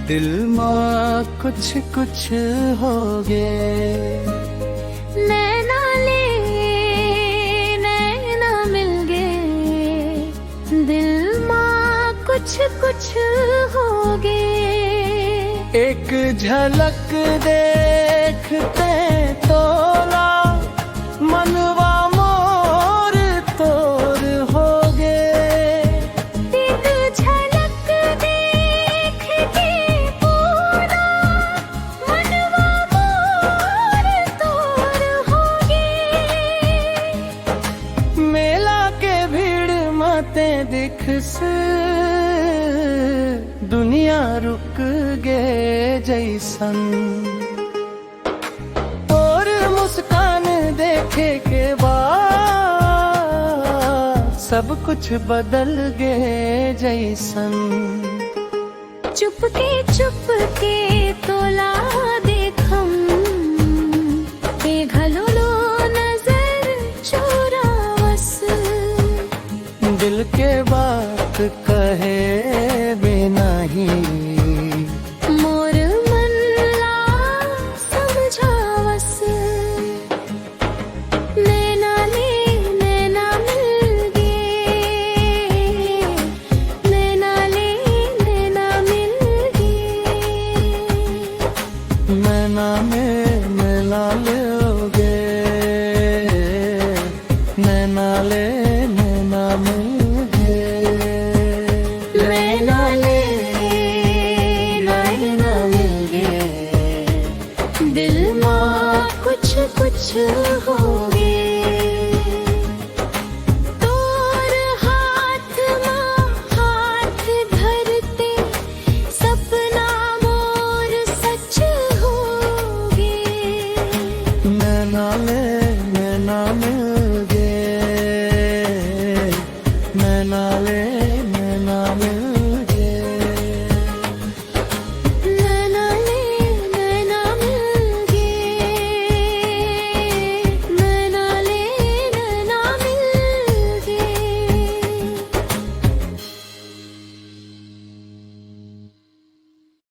दिल माँ कुछ कुछ हो गए। नैना ले नैना मिल गए, दिल माँ कुछ कुछ हो गए। एक झलक देखते तोला मनवा मोर तोर हो गए। एक झलक देख के पूरा मनवा मोर तोर हो गए। मेला के भीड़ माते दिख से दुनिया रुक गए जैसन। और मुस्कान देखे के बाद सब कुछ बदल गए जैसन। चुपके तोला देखम, घलो नजर चोरावस। दिल के बात कहे बिना ही मोर मन ला समझावस। नैना ले नैना मिल गए, नैना ले नैना मिल गए। नैना में मिला लोगे, नैना ले